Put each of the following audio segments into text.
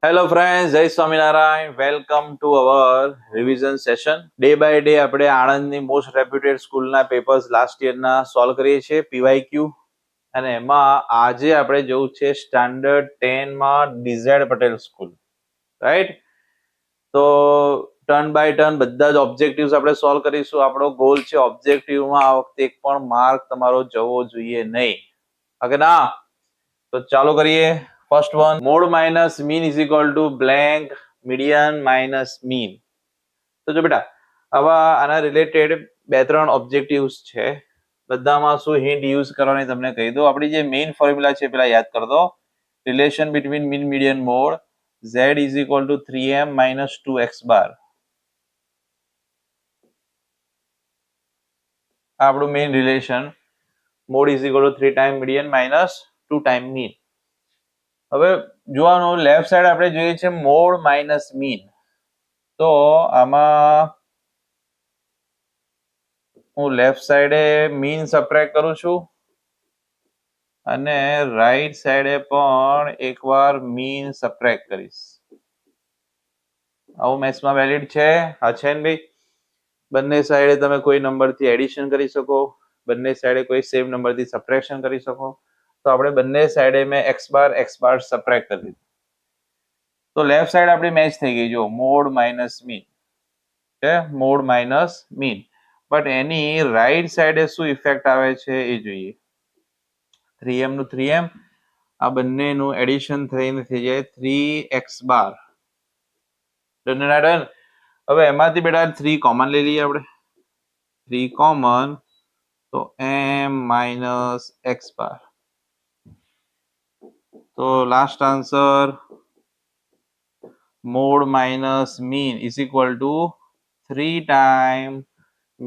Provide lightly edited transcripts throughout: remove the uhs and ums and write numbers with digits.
Hello friends, જય Swaminarayan. Welcome to our revision session. Day by day આપણે આણંદની most reputed સ્કૂલના પેપર્સ લાસ્ટ યરના સોલ્વ કરીએ છીએ, પીવાયક્યુ. અને એમાં આજે આપણે જવું છે સ્ટાન્ડર્ડ 10 માં ડીઝેડ પટેલ સ્કૂલ, રાઈટ? તો ટર્ન બાય ટર્ન બધા જ ઓબ્જેક્ટિવ્સ આપણે સોલ્વ કરીશું. આપણો ગોલ છે ઓબ્જેક્ટિવમાં આ વખતે એક પણ માર્ક તમારો જવો જોઈએ નહીં. ઓકે ના? તો ચાલુ કરીએ. First one, mode minus mean is equal to blank median minus mean. તો જો બેટા, આવા આના રિલેટેડ 2-3 ઓબ્જેક્ટિવ્સ છે. બધામાં શું હિન્ટ યુઝ કરવાની તમને કહી દો. આપણી જે મેઇન ફોર્મ્યુલા છે પેલા યાદ કરી દો. Relation between mean median mode z is equal to 3m minus 2x બાર. આપણું main relation mode is equal to 3 time median minus 2 time mean. હવે જોવાનું, લેફ્ટ સાઈડ આપણે જોઈએ છે મોડ માઇનસ મીન. તો આમાં હું લેફ્ટ સાઈડે મીન સબટ્રેક્ટ કરું છું અને રાઈટ સાઈડે પણ એકવાર મીન સબટ્રેક્ટ કરીશ. આવું મેથ્સમાં વેલિડ છે? હા છે ને ભાઈ? બંને સાઈડે તમે કોઈ નંબરથી એડિશન કરી શકો, બંને સાઈડે કોઈ સેમ નંબરથી સબટ્રેક્શન કરી શકો. તો આપણે બંને સાઈડે મેં એક્સ બાર સબટ્રેક્ટ કરી દીધું. તો લેફ્ટ સાઈડ આપણી મેચ થઈ ગઈ. જો મોડ માઇનસ મીન છે, mode minus mean. But any right સાઈડે શું ઇફેક્ટ આવે છે એ જોઈએ. 3m નું 3m, આ બંનેનું એડિશન થઈને થઈ જાય 3x બાર. ડન. હવે એમાંથી બેટા 3 કોમન લઈ લઈએ આપણે. 3 કોમન, તો m માઇનસ x બાર. તો last answer mode minus mean is equal to 3 time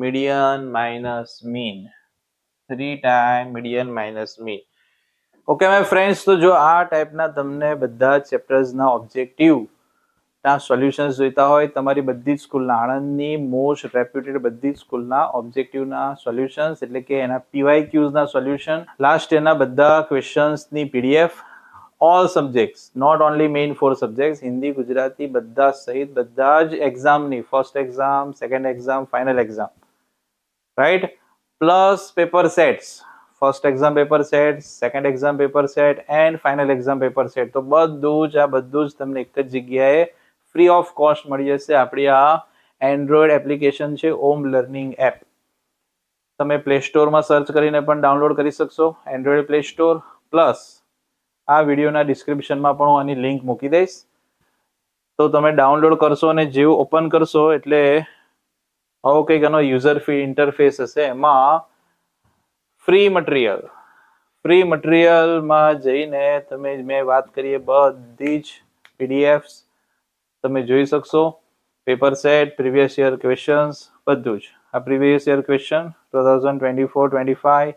median minus mean. 3 time median minus mean. Okay my friends, તો જો આ ટાઈપના તમને બધા ચેપ્ટર્સના ઓબ્જેક્ટિવ ના સોલ્યુશન્સ જોઈતા હોય, તમારી બધી જ સ્કૂલના, આણંદની મોસ્ટ રેપ્યુટેડ બધી જ સ્કૂલના ઓબ્જેક્ટિવના સોલ્યુશન્સ, એટલે કે એના પીવાયક્યુઝના સોલ્યુશન, લાસ્ટ યરના બધા ક્વેશ્ચન્સની PDF, all subjects, not only main 4 subjects, Hindi, Gujarati બધા સહિત બધા જ એક્ઝામની, first exam, second exam, final exam, right? Plus paper sets, first exam paper set, second exam paper set and final exam paper set. તો બધું જ તમને એક જ જગ્યાએ ફ્રી ઓફ કોસ્ટ મળી જશે. આપણી આ એન્ડ્રોઈડ એપ્લિકેશન છે ઓમ લર્નિંગ એપ. તમે પ્લે સ્ટોરમાં સર્ચ કરીને પણ ડાઉનલોડ કરી શકશો, એન્ડ્રોઈડ પ્લે સ્ટોર. પ્લસ આ વિડીયોના ડિસ્ક્રિપ્શનમાં પણ હું આની લિંક મૂકી દઈશ. તો તમે ડાઉનલોડ કરશો અને જેવું ઓપન કરશો એટલે આવો કંઈક એનો યુઝર ફી ઇન્ટરફેસ હશે. એમાં ફ્રી મટીરિયલમાં જઈને તમે મેં વાત કરીએ બધી જ પીડીએફ્સ તમે જોઈ શકશો. Paper set, previous year questions, બધું જ. આ previous year question 2024-25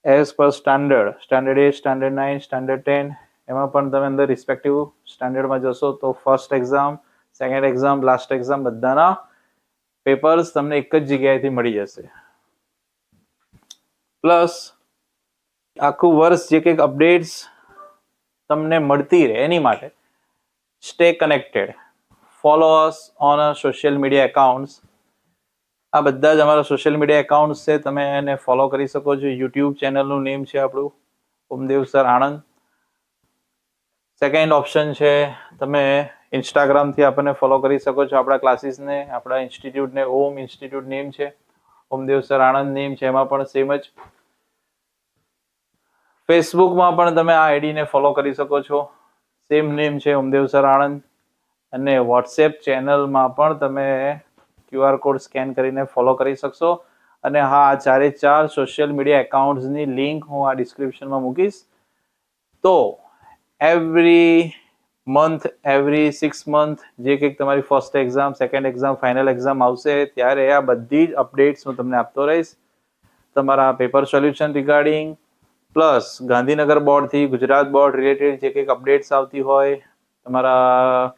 as per standard 8, standard 9, standard 10, એમાં પણ તમે અંદર રિસ્પેક્ટિવ સ્ટાન્ડર્ડમાં જશો તો first exam, second exam, last exam બધાના પેપર્સ તમને એક જ જગ્યાએથી મળી જશે. પ્લસ આખું વર્ષ જે કંઈક અપડેટ્સ તમને મળતી રહે એની માટે stay connected, follow us on social media accounts. આ બધા જ અમારા સોશિયલ મીડિયા એકાઉન્ટ્સ છે, તમે એને ફોલો કરી શકો છો. યુટ્યુબ ચેનલનું નેમ છે આપણું Omdev sir Anand. Second option છે, તમે ઇન્સ્ટાગ્રામથી આપણને ફોલો કરી શકો છો. આપણા ક્લાસીસને, આપણા ઇન્સ્ટિટ્યૂટને ઓમ ઇન્સ્ટિટ્યૂટ નેમ છે, ઓમદેવ સર આણંદ નેમ છે, એમાં પણ સેમ જ. ફેસબુકમાં પણ તમે આ આઈડીને ફોલો કરી શકો છો, સેમ નેમ છે ઓમદેવ સર આણંદ. અને વોટ્સએપ ચેનલમાં પણ તમે QR કોડ સ્કેન કરીને ફોલો કરી શકશો. અને હા, આ 4 સોશિયલ મીડિયા એકાઉન્ટ્સની લિંક હું આ ડિસ્ક્રિપ્શનમાં મૂકીશ. તો એવરી મંથ, એવરી 6 મંથ જે કંઈક તમારી first exam, second exam, final exam આવશે ત્યારે આ બધી જ અપડેટ્સ હું તમને આપતો રહીશ. તમારા paper solution regarding, plus Gandhinagar બોર્ડથી ગુજરાત બોર્ડ રિલેટેડ જે કંઈક અપડેટ્સ આવતી હોય, તમારા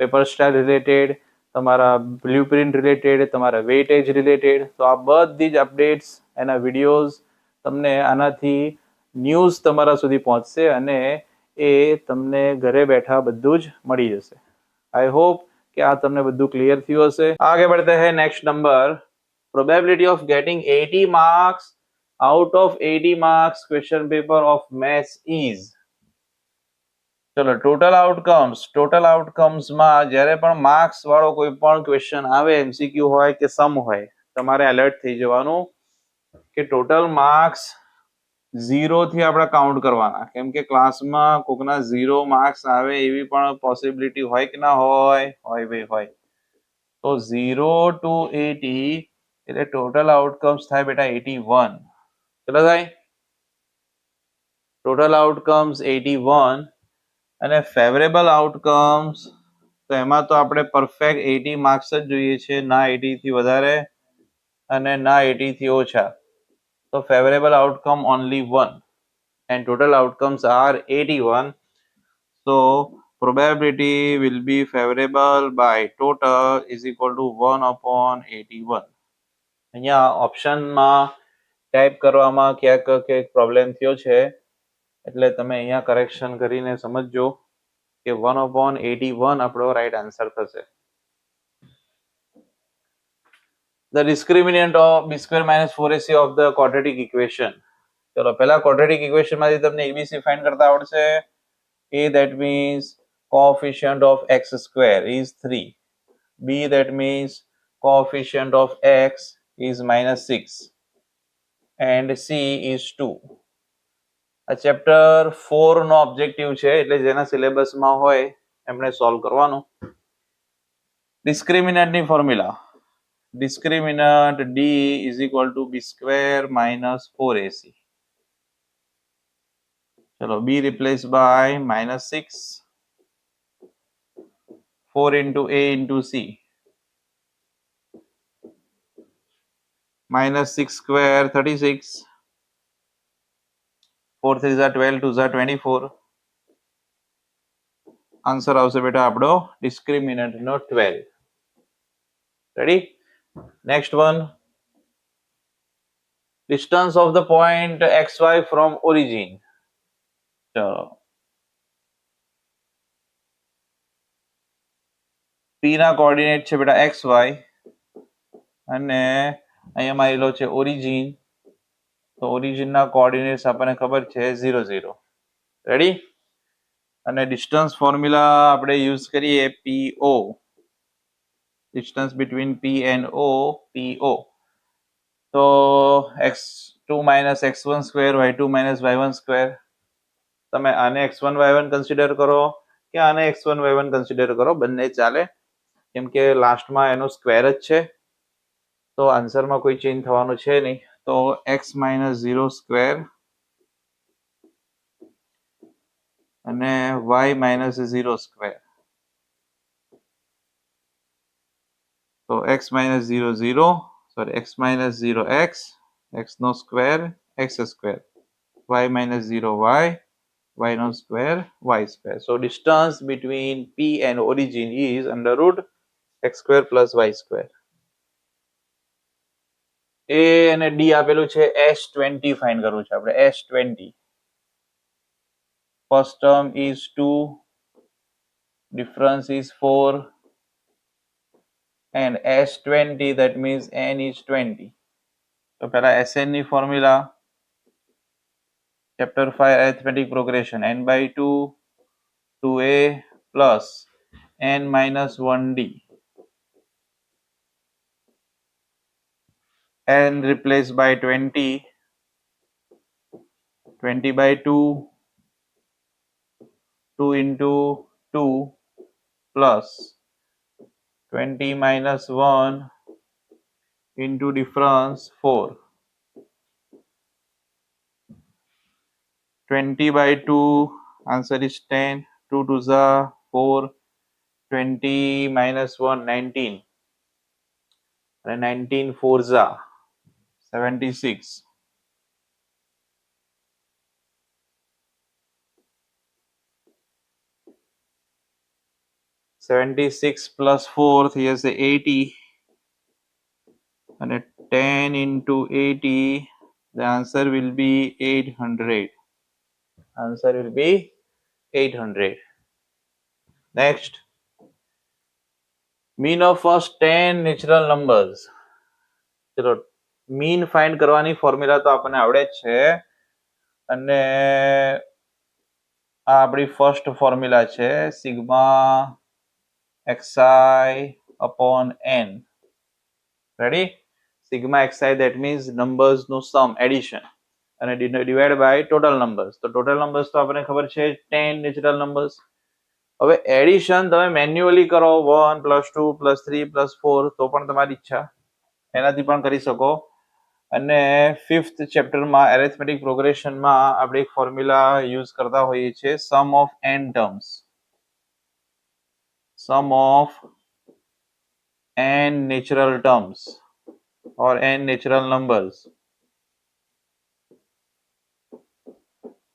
પેપર સ્ટાઇલ રિલેટેડ, તમારા બ્લુ પ્રિન્ટ રિલેટેડ, તમારા વેઇટેજ રિલેટેડ, તો આ બધી જ અપડેટ્સ, એના વિડીયોઝ તમને આનાથી ન્યૂઝ તમારા સુધી પહોંચશે. અને એ તમને ઘરે બેઠા બધું જ મળી જશે. आई होप कि आ तमने બધું ક્લિયર થયું હશે. आगे बढ़ते हैं next number. Probability of getting 80 marks out of 80 marks question paper of maths is. ચલો ટોટલ આઉટકમ્સ માં જ્યારે પણ માર્ક્સ વાળો કોઈ પણ ક્વેશ્ચન આવે, એમસીક્યુ હોય કે સમ હોય, તમારે એલર્ટ થઈ જવાનું કે ટોટલ માર્ક્સ 0 થી આપણે કાઉન્ટ કરવાના, કેમ કે ક્લાસમાં કોકના 0 માર્ક્સ આવે એવી પણ પોસિબિલિટી હોય કે ના હોય? હોય. તો 0 to 80 એટલે ટોટલ આઉટકમ્સ થાય બેટા 81. કેટલા થાય? Total outcomes 81. અને ફેવરેબલ આઉટકમ્સ તો એમાં તો આપણે પરફેક્ટ 80 માર્ક્સ જ જોઈએ છે, ના 80 થી વધારે અને ના 80 થી ઓછા. તો favourable outcome only 1 and total outcomes are 81. So probability will be favorable by total is equal to 1/81. અહીંયા ઓપ્શનમાં ટાઈપ કરવામાં ક્યાંક પ્રોબ્લેમ થયો છે, એટલે તમે અહીંયા કરેક્શન કરીને સમજજો કે 1/81 આપણો રાઈટ આન્સર થશે. The discriminant of b square minus 4ac of the quadratic equation. ચલો પહેલા quadratic equation માંથી તમને abc ફાઇન્ડ કરતા આવડશે. a that means coefficient of x square is 3. b that means coefficient of x is -6 and c is 2. આ chapter 4 નો objective છે, એટલે જેના સિલેબસમાં હોય એમણે સોલ્વ કરવાનું. ડિસ્ક્રિમિનન્ટની formula. Discriminant d is equal to b square minus 4ac. चलो b replaced by -6, 4 into a into c, -6 square 36, 4 3 are 12, 2 are 24. Answer આવશે બેટા આપણો ડિસ્ક્રિમિનન્ટ નો 12. Ready? Next one. Distance of the point xy from origin. ચલો p ના coordinate છે બેટા xy અને અહીંયા મારેલો છે ઓરિજિન. તો ઓરિજિન ના કોઓર્ડિનેટ્સ આપણને ખબર છે 0 0. રેડી? અને ડિસ્ટન્સ ફોર્મ્યુલા આપણે યુઝ કરીએ PO, distance between P and O, PO. તો x2 minus x1 square, y2 minus y1 square. તમે આને x1 y1 કન્સિડર કરો કે આને x1 y1 કન્સિડર કરો, બંને ચાલે, કેમ કે લાસ્ટમાં એનો સ્ક્વેર જ છે, તો આન્સરમાં કોઈ ચેન્જ થવાનું છે નહીં. તો x minus 0 square અને y minus 0 square. તો x minus 0 0, sorry, x minus 0 x no square, x square, y minus 0 y no square, y square. So distance between P and origin is under root x square plus y square. A અને D આપેલું છે, S20 find કરવું છે આપણે. S20. First term is 2, difference is 4, and S20 that means n is 20. તો પહેલા SN ની formula, chapter 5 arithmetic progression, n by 2 2a plus n minus 1d. n replaced by 20, 20 by 2, 2 into 2 plus 20 minus 1 into difference 4. 20 by 2, answer is 10, 2 to the 4, 20 minus 1 19, and 19 4 za 76. 76 plus 4 here's the 80, and 10 into 80, the answer will be 800. Answer will be 800. Next, mean of first 10 natural numbers. ચલો mean find કરવાની formula તો આપણને આવડે જ છે અને આ આપણી ફર્સ્ટ ફોર્મ્યુલા છે sigma xi upon n. Ready? Sigma xi that means numbers નો સમ એડિશન અને ડિવાઇડ બાય ટોટલ નંબર્સ. તો ટોટલ નંબર્સ તો આપણને ખબર છે 10 નેચરલ નંબર્સ. હવે એડિશન તમે મેન્યુઅલી કરો 1 +2 +3 +4 તો પણ તમારી ઈચ્છા એનાથી પણ કરી શકો. અને 5th ચેપ્ટરમાં એરિથમેટિક પ્રોગ્રેશનમાં આપણે એક ફોર્મ્યુલા યુઝ કરતા હોઈએ છીએ sum of n terms. Sum of n natural terms or n natural numbers.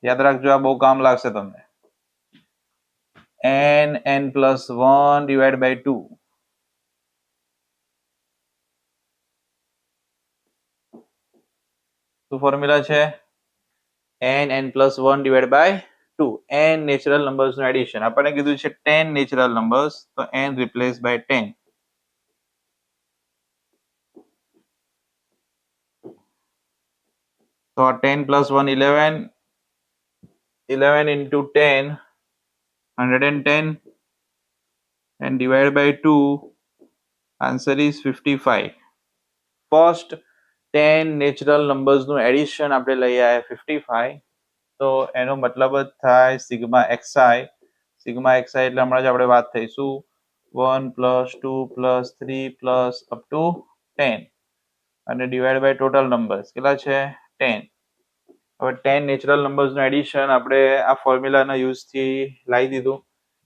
યાદ રાખજો, આ બહુ કામ લાગશે તમને. n + 1 divided by 2. શું ફોર્મ્યુલા છે? n + 1 divided by 2. n natural numbers નું એડિશન. આપણને કીધું છે 10 નેચરલ નંબર્સ, તો n રિપ્લેસ બાય 10. તો 10 + 1 11. 11 into 10 110 and divided by 2, answer is 55. First 10 natural numbers નું એડિશન આપણે લઈ આવ્યા 55. તો એનો મતલબ જ થાય સિગ્મા xi. સિગ્મા xi એટલે હમણાં જ આપણે વાત થઈશું 1 + 2 + 3 + up to 10 અને ડિવાઇડ બાય ટોટલ નંબર્સ કેટલા છે 10. હવે 10 નેચરલ નંબર્સ નું એડિશન આપણે આ ફોર્મ્યુલાના યુઝથી લાવી દીધું.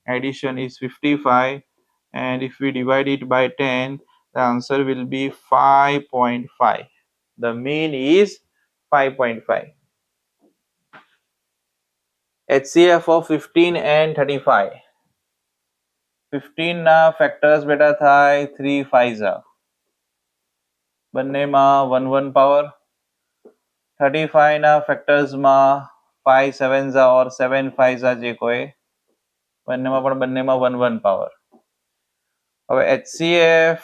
Addition is 55 and if we divide it by 10 the answer will be 5.5. The mean is 5.5. HCF of 15 and 35. 15 ના ફેક્ટર્સ બેટા થાય 3 5 બંનેમાં 1 1 પાવર. 35 ના ફેક્ટર્સમાં 5 7 or 7 5 જે કોઈ બંનેમાં 1 1 પાવર. હવે HCF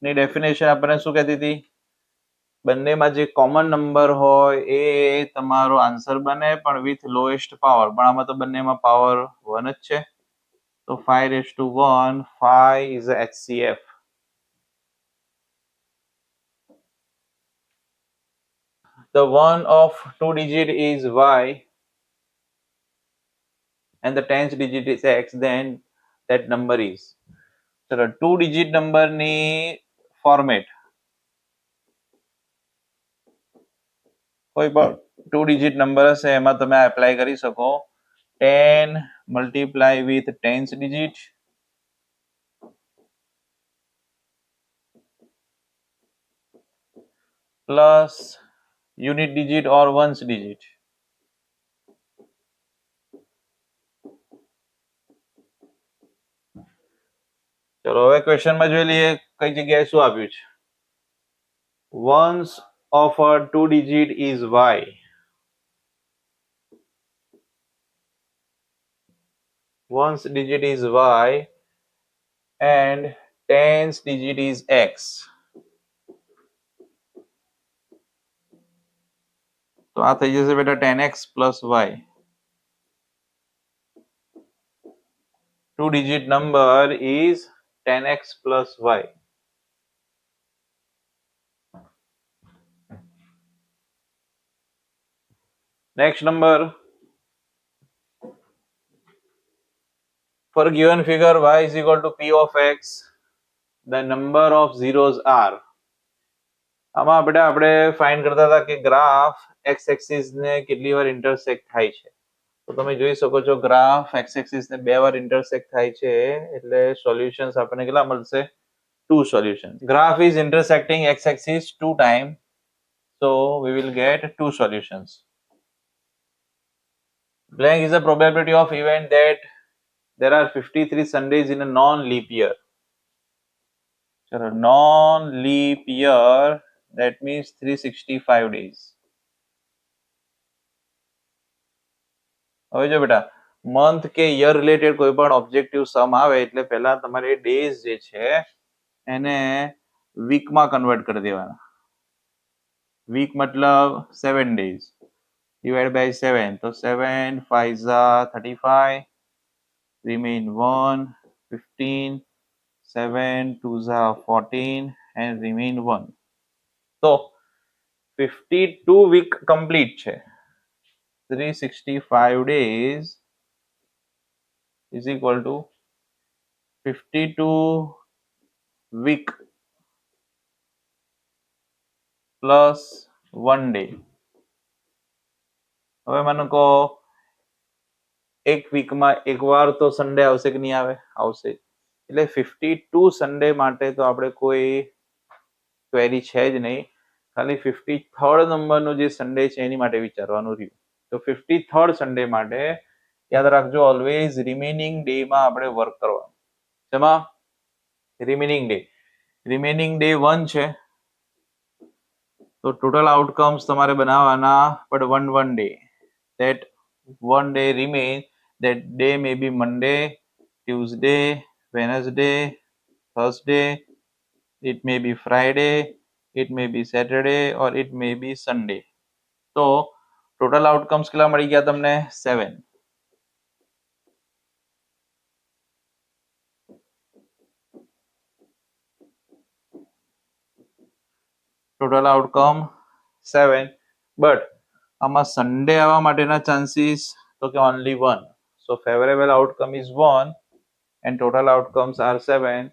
ની ડેફિનેશન આપણને શું કહેતી હતી? બંનેમાં જે કોમન નંબર હોય એ તમારો આન્સર બને પણ વિથ લોએસ્ટ પાવર. પણ આમાં તો બંનેમાં પાવર 1 જ છે. તો 5 5 is a HCF. The one of 2 digit is y and the 10th digit is x, then that number is. ચલો 2 digit number ની ફોર્મેટ કોઈ પણ 2 digit number હશે એમાં તમે એપ્લાય કરી શકો. 10 multiply with 10th digit plus unit digit or ones digit. ચલો હવે ક્વેશ્ચનમાં જોઈ લઈએ કઈ જગ્યાએ શું આપ્યું છે. Ones of a 2 digit is y. Ones digit is y and 10th digit is x. તો આ થઈ જશે બેટા 10x plus y. 2 digit number is 10x plus y. Next number. For a given figure y is equal to p of x, the number of zeros are. આમાં બેટા આપણે find કરતા હતા કે ગ્રાફ x એક્સિસ ને કેટલી વાર intersect થાય છે. તો તમે જોઈ શકો છો ગ્રાફ x એક્સિસ ને બે વાર ઇન્ટરસેક્ટ થાય છે એટલે સોલ્યુશન્સ આપણને કેટલા મળશે? 2 solutions. Graph is intersecting x axis 2 times, so we will get 2 solutions. Blank is the probability of event that there are 53 Sundays in a non-leap year. So non-leap year, that means 365 days. હવે જો બેટા month કે year related કોઈ પણ objective સમ આવે એટલે પહેલા તમારે ડેઝ જે છે એને વીકમાં કન્વર્ટ કરી દેવાના. વીક મતલબ 7 days divided by 7, તો 7 5 35, remain 1 15, 7 2 14 and remain 1. તો 52 week complete છે. 365 days is equal to 52 week plus 1 day. હવે મને કહો એક વીકમાં એકવાર તો સન્ડે આવશે કે નહીં આવે? આવશે. એટલે 52 સન્ડે માટે તો આપણે કોઈ ક્વેરી છે જ નહીં, ખાલી 53rd નંબરનું જે સન્ડે છે એની માટે વિચારવાનું રહ્યું. તો 53rd સન્ડે માટે યાદ રાખજો ઓલવેઝ રિમેનિંગ ડેમાં આપણે વર્ક કરવાનું. જેમાં રિમેનિંગ ડે 1 છે, તો ટોટલ આઉટકમ્સ તમારે બનાવવાના, but one day, that one day remains. That day may be Monday, Tuesday, Wednesday, Thursday, it may be Friday, it may be Saturday or it may be Sunday. તો total outcomes કેટલા મળી ગયા તમને? 7. Total outcome 7, but આમાં Sunday આવવા માટેના chances તો કે only 1. So favourable outcome is 1 and total outcomes are 7.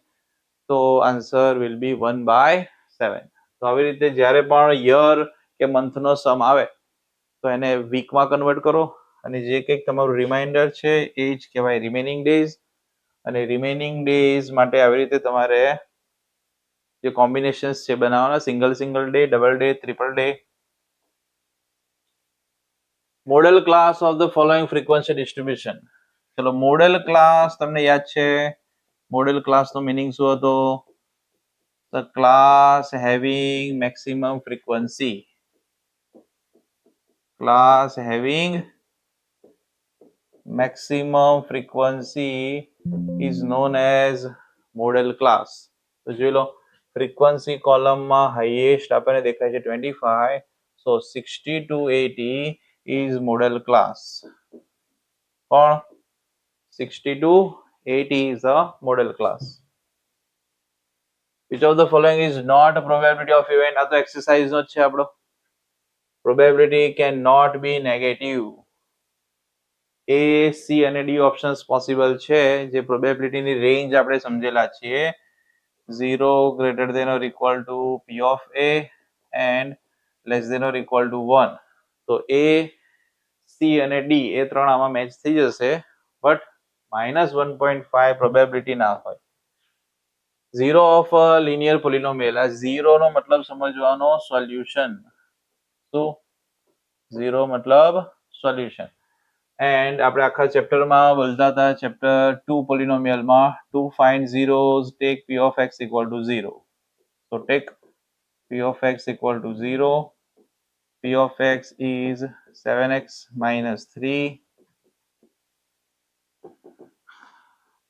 તો આન્સર વિલ બી 1/7. તો આવી રીતે જ્યારે પણ યર કે મંથનો સમ આવે તો એને વીકમાં કન્વર્ટ કરો અને જે કંઈક તમારું રિમાઇન્ડર છે એ જ કહેવાય રિમેનિંગ ડેઝ. અને રિમેનિંગ ડેઝ માટે આવી રીતે તમારે જે કોમ્બિનેશન્સ છે બનાવવાના, single day, double day, triple day. Model class of the following frequency distribution. ચલો મોડેલ ક્લાસ તમને યાદ છે? મોડેલ ક્લાસનો મીનિંગ શું હતો? The class having maximum frequency. Class having maximum frequency is known as model class. તો જોઈ low frequency કોલમમાં highest આપણને દેખાય છે 25, so 60 to 80 is model class. કોણ? 60 to 80 is a model class. Which of the following is not a probability of event? આ તો exercise નો જ છે આપણો. Probability cannot be negative. A, C અને D ઓપ્શન્સ પોસિબલ છે. જે પ્રોબેબિલિટી ની રેન્જ આપણે સમજેલા છીએ 0 greater than or equal to P of A and less than or equal to 1. તો A, C અને D એ ત્રણ આમાં મેચ થઈ જશે, બટ -1.5 પ્રોબેબિલિટી ના હોય. Zero of linear પોલિનોમિયલ. આ ઝીરો નો મતલબ સમજવાનો સોલ્યુશન. શું? ઝીરો મતલબ સોલ્યુશન. એન્ડ આપણે આખા ચેપ્ટરમાં બોલતા હતા ચેપ્ટર 2 પોલિનોમિયલમાં to find zeros take P of x equal to 0. So take P of x equal to 0. P of x is 7x minus 3.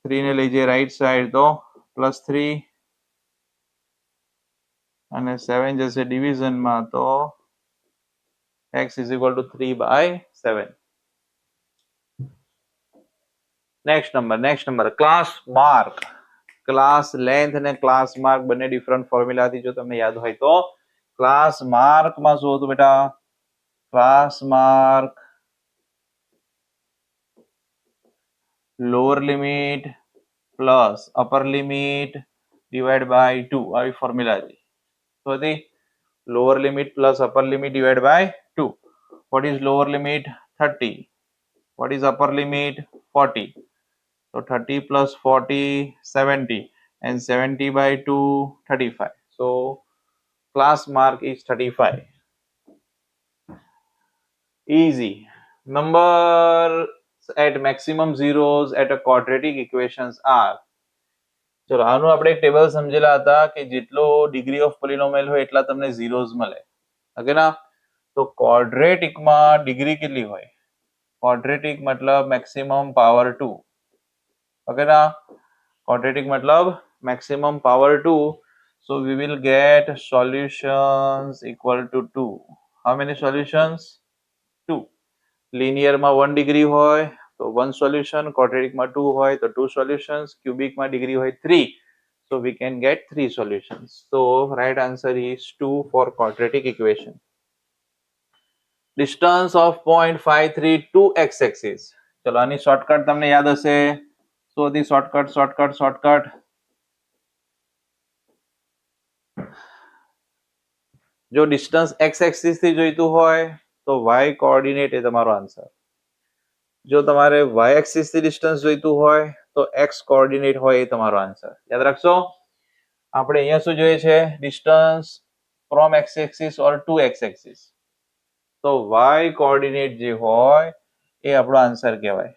3 ને લઈ જઈએ રાઈટ સાઈડ તો +3 અને 7 જશે ડિવિઝનમાં તો x is equal to 3/7. Next number class mark. Class length અને class mark બંને different ફોર્મ્યુલાથી જો તમને યાદ હોય તો ક્લાસ માર્કમાં શું હતું બેટા? Class mark lower limit plus upper limit divide by 2 આવી ફોર્મ્યુલા હતી. તો હતી lower limit plus upper limit divide by 2. What is lower limit? 30. What is upper limit? 40. So 30 plus 40, 70, and 70 by 2, 35. So class mark is 35. Easy. Numbers at maximum zeros at a quadratic equations are. ચલો આનું આપણે એક table સમજેલા હતા કે જેટલો degree of પોલિનોમિયલ હોય એટલા તમને ઝીરોઝ મળે. ઓકે ના? તો ક્વોડ્રેટિકમાં ડિગ્રી કેટલી હોય? क्वाड्रेटिक मतलब मैक्सिमम पावर 2, ओके ना, क्वाड्रेटिक मतलब maximum power 2, so we will get solutions equal to 2. How many solutions? 2. linear માં 1 degree હોય તો 1 solution, quadratic માં 2 હોય તો 2 solutions, cubic માં degree હોય 3, so we can get 3 solutions. So right answer is 2 for quadratic equation. Distance of point 532 x-axis. ચલો આની શોર્ટકટ તમને યાદ હશે, so the shortcut જો ડિસ્ટન્સ x એક્સિસ થી જોઈતું હોય તો y કોઓર્ડિનેટ એ તમારો આન્સર, જો તમારે y એક્સિસ થી ડિસ્ટન્સ જોઈતું હોય તો x કોઓર્ડિનેટ હોય એ તમારો આન્સર. યાદ રાખશો, આપણે અહીંયા શું જોઈએ છે, distance from x axis or to x axis, તો y કોઓર્ડિનેટ જે હોય એ આપણો આન્સર કહેવાય.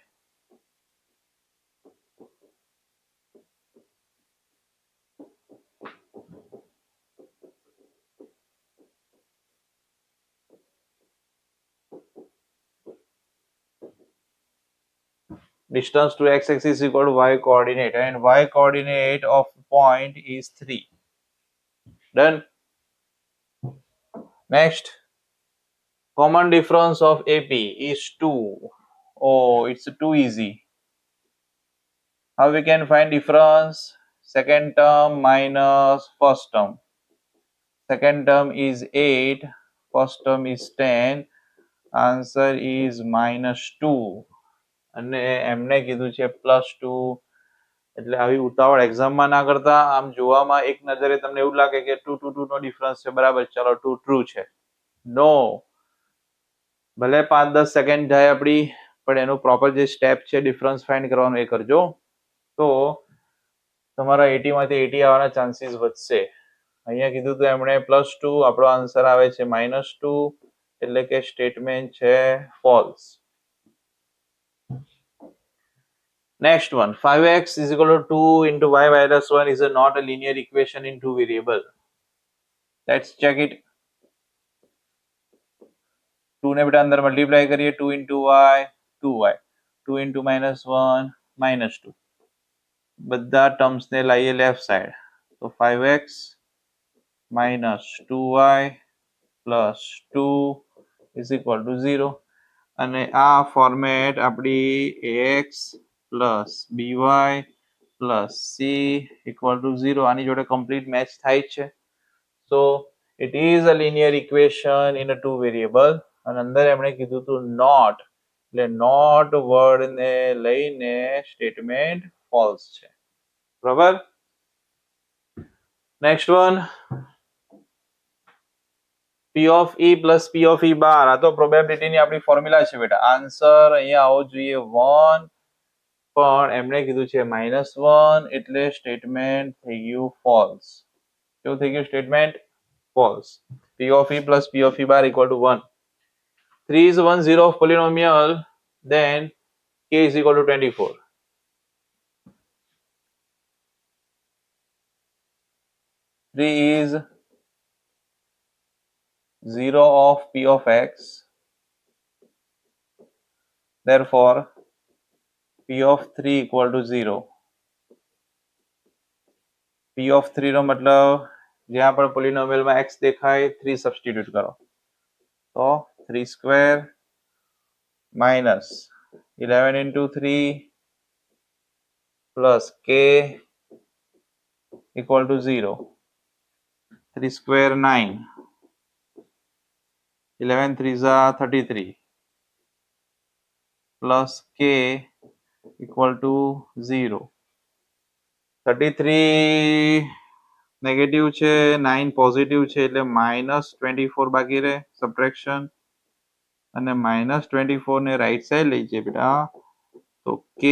Distance to x-axis is equal to y coordinate, and y coordinate of point is 3. Done. Next, common difference of AP is 2. Oh, it's too easy. How we can find difference? Second term minus first term. Second term is 8, first term is 10. Answer is -2. અને એમને કીધું છે +2, એટલે આવી ઉતાવળ એક્ઝામમાં ના કરતા, આમ જોવામાં એક નજરે તમને એવું લાગે કે 2 2 2 નો ડિફરન્સ છે, બરાબર, ચલો 2 ટ્રુ છે. નો, ભલે 5-10 સેકન્ડ જાય આપણી, પણ એનું પ્રોપર જે સ્ટેપ છે ડિફરન્સ ફાઇન્ડ કરવાનું એ કરજો, તો તમારા 80 માંથી 80 આવવાના ચાન્સીસ વધશે. અહીંયા કીધું તો એમણે +2, આપણો આન્સર આવે છે -2, એટલે કે સ્ટેટમેન્ટ છે false. Next one, 5x is equal to 2 into y minus 1 is not a linear equation in two variable. Let's check it. 2 ને બેટા અંદર મલ્ટીપ્લાય કરીએ, 2 into y 2y, 2 into -1 -2, બધા ટર્મ્સ ને લાવીએ લેફ્ટ સાઈડ, તો 5x minus 2y plus 2 is equal to 0. અને આ ફોર્મેટ આપણી ax plus by plus c equal to 0 આની જોડે કમ્પ્લીટ મેચ થાય છે. So it is a linear equation in a two variable. અને અંદર એમણે કીધું હતું not, એટલે not વર્ડ ને લઈને સ્ટેટમેન્ટ ફોલ્સ છે, બરાબર. Next one, P of E plus P of E bar, આ તો પ્રોબેબિલિટી ની આપણી ફોર્મ્યુલા છે બેટા. આન્સર અહીંયા આવો જોઈએ 1, પણ એમણે કીધું છે -1, એટલે સ્ટેટમેન્ટ થઈ ગયું ફોલ્સ. કેવું થઈ ગયું statement? False. P of E plus P of E bar equal to 1. 3 is 1 0 of polynomial, then K is equal to 24. Three is 0 of P of X, therefore P of 3 equal to 0. P of 3 નો મતલબ જ્યાં પણ પોલિનોમિયલ માં x દેખાય 3 substitute કરો, તો 3 square minus 11 into 3 plus k equal to 0. 3 square 9, 11 3s are 33 plus k equal to 0. 33 negative છે, 9 positive છે, એટલે -24 બાકી રહે સબટ્રેક્શન, અને -24 ને રાઈટ સાઈડ લઈ જઈએ બેટા, તો k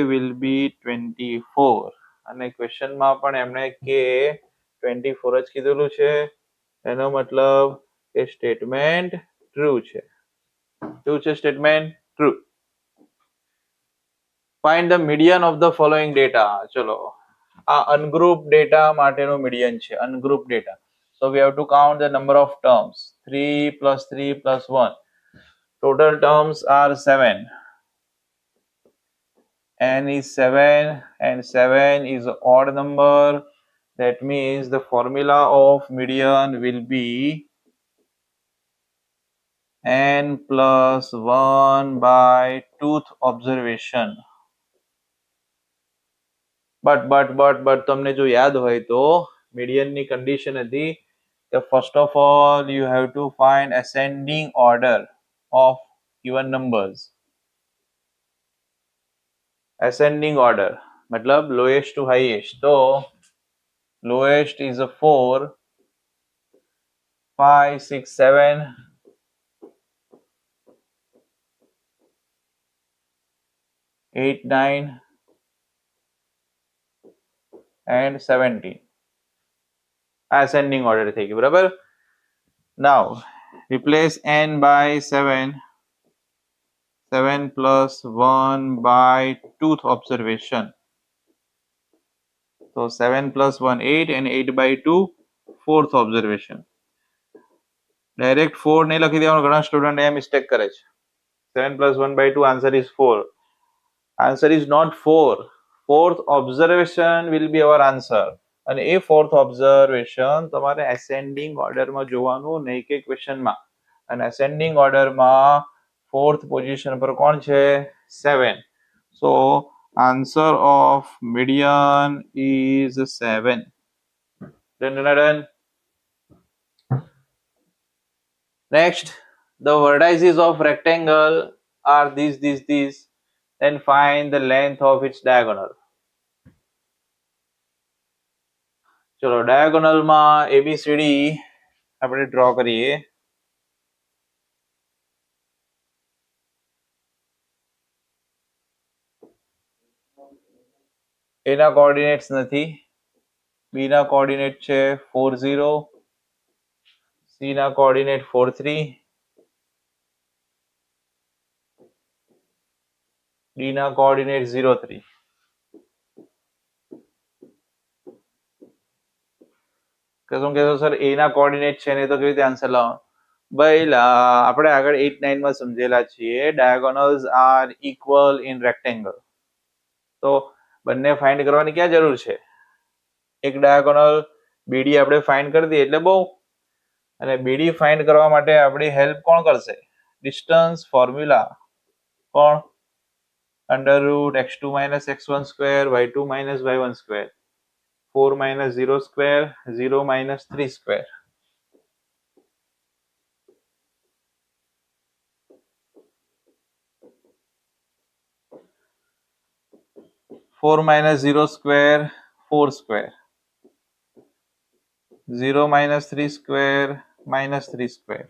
will be 24. અને ક્વેશ્ચનમાં પણ એમણે k 24 જ કીધેલું છે, એનો મતલબ કે સ્ટેટમેન્ટ ટ્રુ છે. શું છે statement? True. Find the median of the following data. ચલો, આ અનગ્રુપ ડેટા માટેનો મીડિયન છે, ungroup data. So we have to count the number of terms, 3 plus 3 plus 1. Total terms are 7. N is 7 and 7 is an odd number. That means the formula of median will be n plus 1 by tooth observation. But તમને જો યાદ હોય તો median ની condition હતી કે first of all you have to find ascending order of even numbers. Ascending order मतलब lowest to highest. So lowest is a 4, 5, 6, 7, 8, 9 and 17. Ascending order થઈ ગયું બરાબર. Now replace n by 7. 7 plus 1 by tooth observation. So 7 plus 1 8 and 8 by 2 fourth observation. Direct 4 નહીં લખી દેવાનું. ઘણા student એ mistake કરે છે. 7 plus 1 by 2 answer is 4. Answer is not 4. Fourth observation will be our answer. અને એ fourth observation તમારે ascending order માં જોવાનું નહીં કે question માં. અને ascending order માં fourth position પર કોણ છે? 7. So answer of median is 7. Done. Next, the vertices of rectangle are these. Then find the length of its diagonal. ચલો diagonal માં ABCD આપણે draw કરીએ. A ના coordinates નથી, B ના coordinate છે 4 0, C ના coordinate 4 3, D ના coordinate 0 3. શું કહેશો સર A ના coordinate છે ને તો કેવી રીતે આન્સર લાવવાનો? ભાઈ આપણે આગળ 8 9 માં સમજેલા છીએ diagonals are equal in rectangle. તો બંને ફાઇન્ડ કરવાની ક્યાં જરૂર છે? એક ડાયાગોનલ BD આપણે ફાઇન્ડ કરી દઈએ એટલે બહુ. અને BD ફાઇન્ડ કરવા માટે આપણી હેલ્પ કોણ કરશે? Distance formula. કોણ? Under root x2 minus x1 square y2 minus y1 square 4 minus 0 square 0 minus 3 square. Four minus 0 square 4 square. 0 minus 3 square minus 3 square.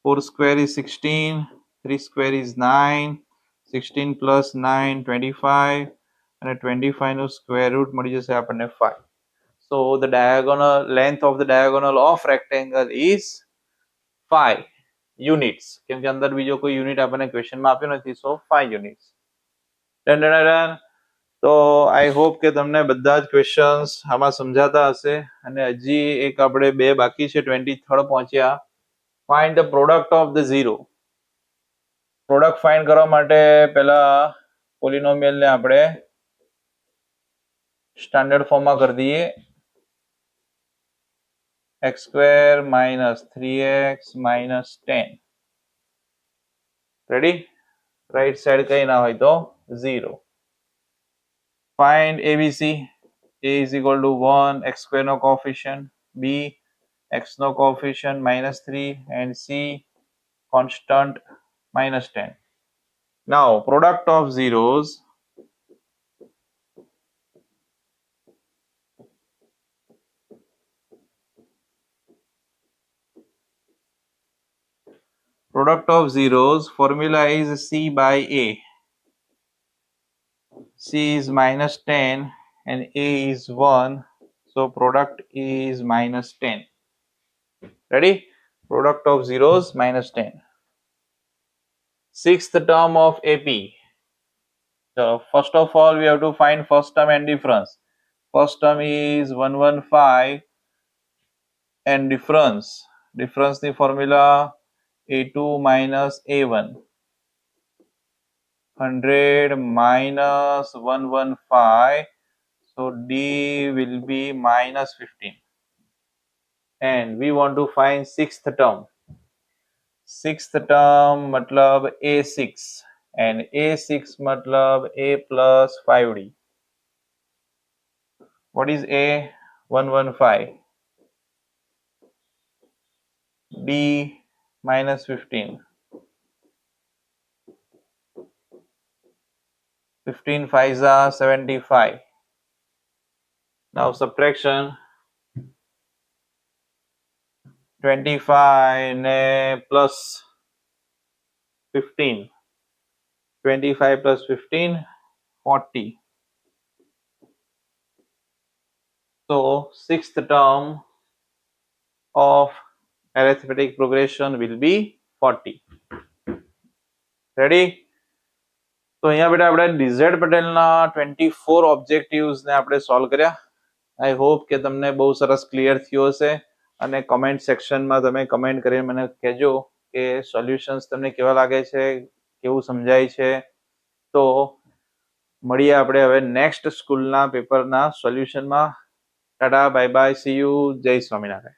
4 square is 16, 3 square is 9, 16 plus 9 25 and 25 no square root મળી જશે આપણને 5. So the diagonal length of the diagonal of rectangle is 5 units. કેમ કે અંદર બીજો કોઈ unit આપણને question માં આપ્યો નથી, so 5 units. Done. તો આઈ હોપ કે તમને બધા જ ક્વેશ્ચન્સ આમાં સમજાતા હશે. અને હજી એક આપણે બે બાકી છે, 23rd પહોંચ્યા. Find the product of the zero. Product find કરવા માટે પહેલા પોલિનોમિયલ ને આપણે સ્ટાન્ડર્ડ ફોર્મમાં કરી દઈએ. x² minus 3x minus 10. Ready? Right side કઈ ના હોય તો 0. Find ABC. A is equal to 1, x² no coefficient, B x no coefficient minus 3 and C constant minus 10. Now product of zeros. Product of zeros formula is C by A. C is minus 10 and A is 1, so product is minus 10. Ready? Product of zeros minus 10. Sixth term of AP. So first of all we have to find first term and difference. First term is 115 and difference the formula A2 minus A1. 100 minus 115. So D will be minus 15. And we want to find sixth term. Sixth term matlab A6. And A6 matlab A plus 5D. What is A? 115. D minus 15. 15 5s are 75. Now subtraction. 25 plus 15. 25 plus 15, 40. So sixth term of arithmetic progression will be 40. Ready? તો અહીંયા બેટા આપણે dz પટેલના 24 objectives ને આપણે solve કર્યા. I hope કે તમને બહુ સરસ ક્લિયર થયો હશે અને કમેન્ટ સેક્શનમાં તમે કમેન્ટ કરીને મને કહેજો કે સોલ્યુશન્સ તમને કેવા લાગે છે, કેવું સમજાય છે. તો મળીએ આપણે હવે નેક્સ્ટ સ્કૂલના પેપરના સોલ્યુશનમાં. Tata, bye bye, C you, જય સ્વામિનારાયણ.